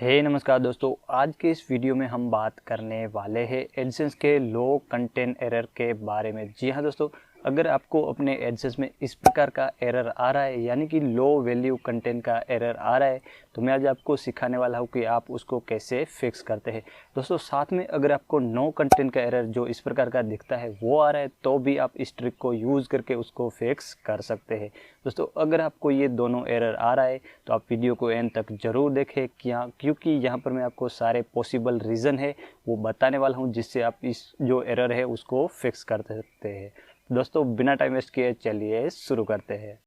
नमस्कार दोस्तों। आज के इस वीडियो में हम बात करने वाले हैं एडसेंस के लो कंटेंट एरर के बारे में। जी हाँ दोस्तों, अगर आपको अपने एडसेंस में इस प्रकार का एरर आ रहा है, यानी कि लो वैल्यू कंटेंट का एरर आ रहा है, तो मैं आज आपको सिखाने वाला हूँ कि आप उसको कैसे फिक्स करते हैं। दोस्तों साथ में अगर आपको नो कंटेंट का एरर जो इस प्रकार का दिखता है वो आ रहा है, तो भी आप इस ट्रिक को यूज़ करके उसको फिक्स कर सकते हैं। दोस्तों अगर आपको ये दोनों एरर आ रहा है तो आप वीडियो को एंड तक ज़रूर देखें, क्योंकि यहाँ पर मैं आपको सारे पॉसिबल रीज़न है वो बताने वाला हूँ, जिससे आप इस जो एरर है उसको फिक्स कर सकते हैं। दोस्तों बिना टाइम वेस्ट किए चलिए शुरू करते हैं।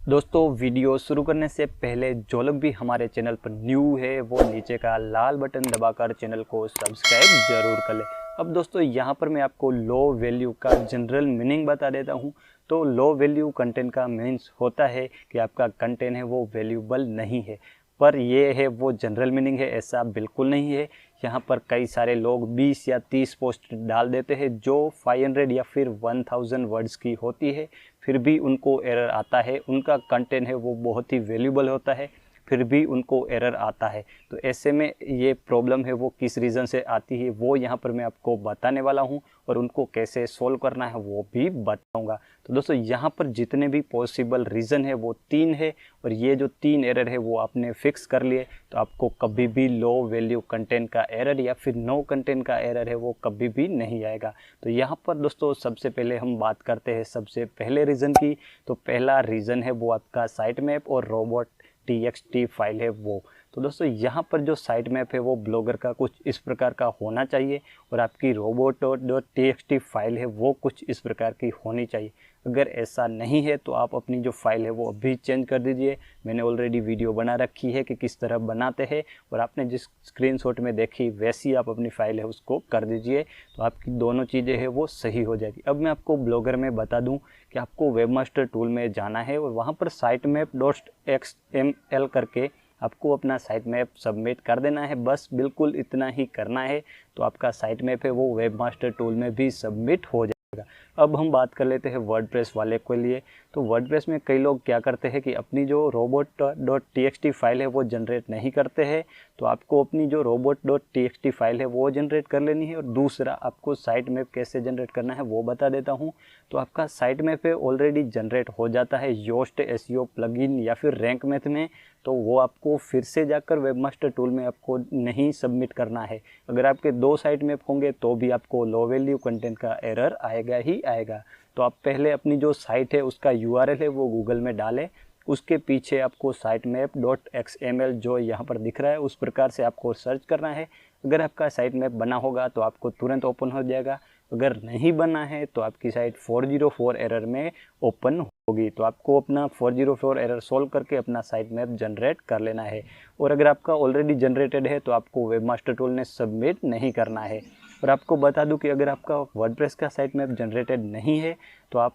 दोस्तों वीडियो शुरू करने से पहले जो लोग भी हमारे चैनल पर न्यू है वो नीचे का लाल बटन दबाकर चैनल को सब्सक्राइब जरूर कर ले। अब दोस्तों यहाँ पर मैं आपको लो वैल्यू का जनरल मीनिंग बता देता हूँ। तो लो वैल्यू कंटेंट का मीन्स होता है कि आपका कंटेंट है वो वैल्यूबल नहीं है, पर ये है वो जनरल मीनिंग है, ऐसा बिल्कुल नहीं है। यहाँ पर कई सारे लोग 20 या 30 पोस्ट डाल देते हैं जो 500 या फिर 1000 वर्ड्स की होती है, फिर भी उनको एरर आता है। उनका कंटेंट है वो बहुत ही वैल्यूबल होता है, फिर भी उनको एरर आता है। तो ऐसे में ये प्रॉब्लम है वो किस रीज़न से आती है वो यहाँ पर मैं आपको बताने वाला हूँ, और उनको कैसे सोल्व करना है वो भी बताऊँगा। तो दोस्तों यहाँ पर जितने भी पॉसिबल रीज़न है वो 3 है, और ये जो 3 एरर है वो आपने फिक्स कर लिए तो आपको कभी भी लो वैल्यू कंटेंट का एरर या फिर नो कंटेंट का एरर है वो कभी भी नहीं आएगा। तो यहाँ पर दोस्तों सबसे पहले हम बात करते हैं सबसे पहले रीज़न की। तो पहला रीज़न है वो आपका साइट मैप और रोबोट txt फाइल है वो। तो दोस्तों यहाँ पर जो साइट मैप है वो ब्लॉगर का कुछ इस प्रकार का होना चाहिए, और आपकी roboto.txt फाइल है वो कुछ इस प्रकार की होनी चाहिए। अगर ऐसा नहीं है तो आप अपनी जो फाइल है वो अभी चेंज कर दीजिए। मैंने ऑलरेडी वीडियो बना रखी है कि किस तरह बनाते हैं, और आपने जिस स्क्रीनशॉट में देखी वैसी आप अपनी फाइल है उसको कर दीजिए, तो आपकी दोनों चीज़ें हैं वो सही हो जाएगी। अब मैं आपको ब्लॉगर में बता दूं कि आपको वेबमास्टर टूल में जाना है, और वहाँ पर sitemap.xml करके आपको अपना साइट मैप सबमिट कर देना है। बस बिल्कुल इतना ही करना है, तो आपका साइट मैप है वो वेबमास्टर टूल में भी सबमिट हो जाएगा। अब हम बात कर लेते हैं वर्डप्रेस वाले के लिए। तो वर्डप्रेस में कई लोग क्या करते हैं कि अपनी जो robot.txt फाइल है वो जनरेट नहीं करते हैं। तो आपको अपनी जो robot.txt फाइल है वो जनरेट कर लेनी है, और दूसरा आपको साइट मैप कैसे जनरेट करना है वो बता देता हूँ। तो आपका साइट मैप है ऑलरेडी जनरेट हो जाता है योस्ट एसईओ प्लगइन या फिर रैंक मैथ में, तो वो आपको फिर से जाकर वेबमास्टर टूल में आपको नहीं सबमिट करना है। अगर आपके 2 साइट मैप होंगे तो भी आपको लो वैल्यू कंटेंट का एरर आएगा ही आएगा। तो आप पहले अपनी जो साइट है उसका यूआरएल है वो गूगल में डालें, उसके पीछे आपको sitemap.xml जो यहाँ पर दिख रहा है उस प्रकार से आपको सर्च करना है। अगर आपका साइट मैप बना होगा तो आपको तुरंत ओपन हो जाएगा, अगर नहीं बना है तो आपकी साइट 404 एरर में ओपन होगी। तो आपको अपना 404 एरर सोल्व करके अपना साइट मैप जनरेट कर लेना है, और अगर आपका ऑलरेडी जनरेटेड है तो आपको वेबमास्टर टूल ने सबमिट नहीं करना है। और आपको बता दूं कि अगर आपका वर्डप्रेस का साइट मैप जनरेटेड नहीं है तो आप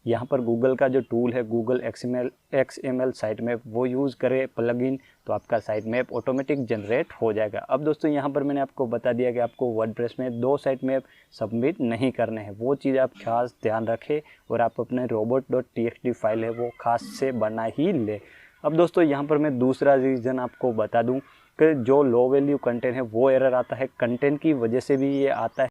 यहाँ पर गूगल का जो टूल है गूगल XML साइट मैप वो यूज़ करें प्लगइन, तो आपका साइट मैप ऑटोमेटिक जनरेट हो जाएगा। अब दोस्तों यहाँ पर मैंने आपको बता दिया कि आपको वर्डप्रेस में 2 साइट मैप सबमिट नहीं करने हैं, वो चीज़ आप खास ध्यान रखें, और आप अपने robot.txt फाइल है वो खास से बना ही ले। अब दोस्तों यहाँ पर मैं दूसरा रीज़न आपको बता दूँ कि जो लो वैल्यू कंटेंट है वो एरर आता है, कंटेंट की वजह से भी ये आता है,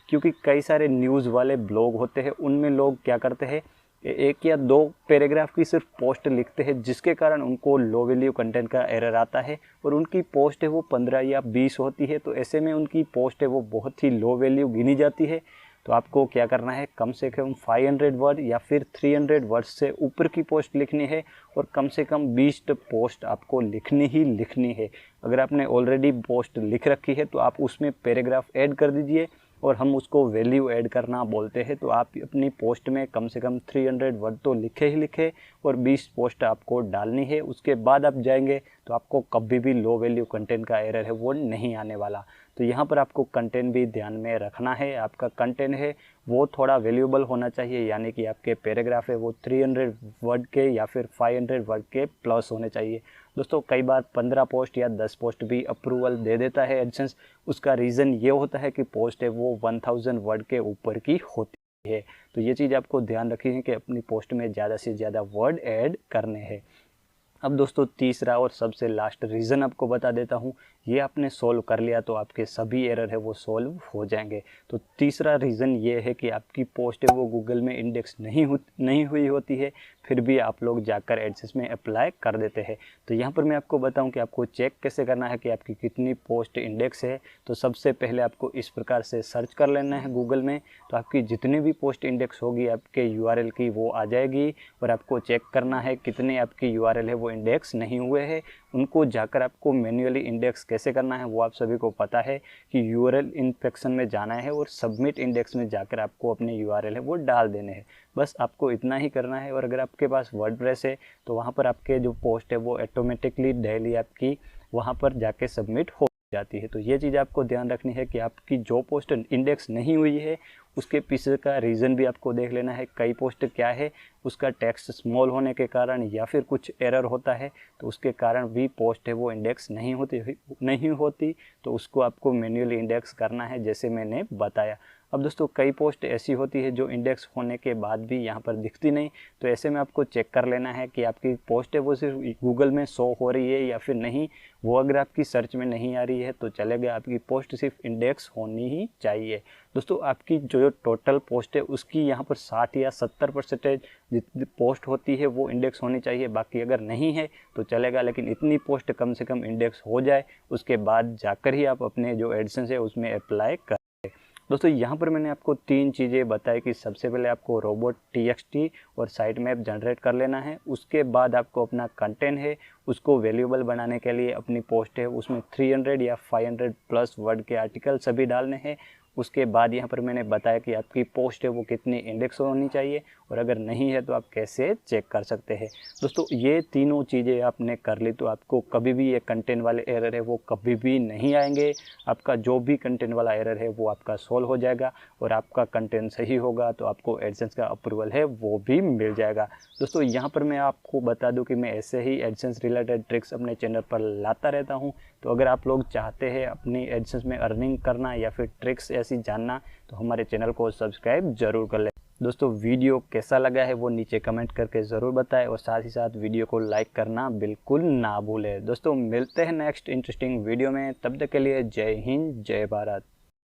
क्योंकि कई सारे न्यूज़ वाले ब्लॉग होते हैं उनमें लोग क्या करते हैं 1 या 2 पैराग्राफ की सिर्फ पोस्ट लिखते हैं, जिसके कारण उनको लो वैल्यू कंटेंट का एरर आता है, और उनकी पोस्ट है वो 15 या 20 होती है। तो ऐसे में उनकी पोस्ट है वो बहुत ही लो वैल्यू गिनी जाती है। तो आपको क्या करना है, कम से कम 500 वर्ड या फिर 300 वर्ड से ऊपर की पोस्ट लिखनी है, और कम से कम 20 पोस्ट आपको लिखनी ही लिखनी है। अगर आपने ऑलरेडी पोस्ट लिख रखी है तो आप उसमें पैराग्राफ ऐड कर दीजिए, और हम उसको वैल्यू ऐड करना बोलते हैं। तो आप अपनी पोस्ट में कम से कम 300 वर्ड तो लिखे ही लिखे, और 20 पोस्ट आपको डालनी है। उसके बाद आप जाएंगे तो आपको कभी भी लो वैल्यू कंटेंट का एरर है वो नहीं आने वाला। तो यहाँ पर आपको कंटेंट भी ध्यान में रखना है, आपका कंटेंट है वो थोड़ा वैल्यूएबल होना चाहिए, यानी कि आपके पैराग्राफ है वो 300 वर्ड के या फिर 500 वर्ड के प्लस होने चाहिए। दोस्तों कई बार 15 पोस्ट या 10 पोस्ट भी अप्रूवल दे देता है एडसेंस। उसका रीज़न ये होता है कि पोस्ट है वो 1000 वर्ड के ऊपर की होती है। है। तो ये चीज़ आपको ध्यान रखनी है कि अपनी पोस्ट में ज़्यादा से ज़्यादा वर्ड ऐड करने हैं। अब दोस्तों तीसरा और सबसे लास्ट रीज़न आपको बता देता हूँ, ये आपने सॉल्व कर लिया तो आपके सभी एरर है वो सॉल्व हो जाएंगे। तो तीसरा रीज़न ये है कि आपकी पोस्ट है वो गूगल में इंडेक्स नहीं हुई होती है, फिर भी आप लोग जाकर एडसेंस में अप्लाई कर देते हैं। तो यहाँ पर मैं आपको बताऊँ कि आपको चेक कैसे करना है कि आपकी कितनी पोस्ट इंडेक्स है। तो सबसे पहले आपको इस प्रकार से सर्च कर लेना है गूगल में, तो आपकी जितनी भी पोस्ट इंडेक्स होगी आपके URL की वो आ जाएगी, और आपको चेक करना है कितने आपकी URL है वो इंडेक्स नहीं हुए हैं। उनको जाकर आपको मैन्युअली इंडेक्स कैसे करना है वो आप सभी को पता है कि URL इन्फेक्शन में जाना है और सबमिट इंडेक्स में जाकर आपको अपने URL है वो डाल देने हैं। बस आपको इतना ही करना है। और अगर आपके पास वर्डप्रेस है तो वहाँ पर आपके जो पोस्ट है वो ऑटोमेटिकली डेली आपकी वहाँ पर जाके सबमिट हो जाती है। तो ये चीज़ आपको ध्यान रखनी है कि आपकी जो पोस्ट इंडेक्स नहीं हुई है उसके पीछे का रीज़न भी आपको देख लेना है। कई पोस्ट क्या है, उसका टेक्स्ट स्मॉल होने के कारण या फिर कुछ एरर होता है तो उसके कारण भी पोस्ट है वो इंडेक्स नहीं होती। तो उसको आपको मैन्युअली इंडेक्स करना है जैसे मैंने बताया। अब दोस्तों कई पोस्ट ऐसी होती है जो इंडेक्स होने के बाद भी यहाँ पर दिखती नहीं, तो ऐसे में आपको चेक कर लेना है कि आपकी पोस्ट है वो सिर्फ गूगल में शो हो रही है या फिर नहीं। वो अगर आपकी सर्च में नहीं आ रही है तो चलेगा, आपकी पोस्ट सिर्फ इंडेक्स होनी ही चाहिए। दोस्तों आपकी जो टोटल पोस्ट है उसकी यहाँ पर 60 या 70% जितनी पोस्ट होती है वो इंडेक्स होनी चाहिए, बाकी अगर नहीं है तो चलेगा, लेकिन इतनी पोस्ट कम से कम इंडेक्स हो जाए उसके बाद जाकर ही आप अपने जो एडसेंस है उसमें अप्लाई करें। दोस्तों यहाँ पर मैंने आपको 3 चीज़ें बताई कि सबसे पहले आपको robot.txt और साइट मैप जनरेट कर लेना है। उसके बाद आपको अपना कंटेंट है उसको वैल्यूएबल बनाने के लिए अपनी पोस्ट है उसमें 300 या 500 प्लस वर्ड के आर्टिकल सभी डालने हैं। उसके बाद यहाँ पर मैंने बताया कि आपकी पोस्ट है वो कितनी इंडेक्स होनी चाहिए, और अगर नहीं है तो आप कैसे चेक कर सकते हैं। दोस्तों ये तीनों चीज़ें आपने कर ली तो आपको कभी भी ये कंटेंट वाले एरर है वो कभी भी नहीं आएंगे। आपका जो भी कंटेंट वाला एरर है वो आपका सॉल्व हो जाएगा, और आपका कंटेंट सही होगा तो आपको एडसेंस का अप्रूवल है वो भी मिल जाएगा। दोस्तों यहाँ पर मैं आपको बता दूं कि मैं ऐसे ही एडसेंस रिलेटेड ट्रिक्स अपने चैनल पर लाता रहता हूँ। तो अगर आप लोग चाहते हैं अपनी एडसेंस में अर्निंग करना या फिर ट्रिक्स ऐसी जानना तो हमारे चैनल को सब्सक्राइब जरूर कर लें। दोस्तों वीडियो कैसा लगा है वो नीचे कमेंट करके ज़रूर बताएं, और साथ ही साथ वीडियो को लाइक करना बिल्कुल ना भूलें। दोस्तों मिलते हैं नेक्स्ट इंटरेस्टिंग वीडियो में, तब तक के लिए जय हिंद जय भारत।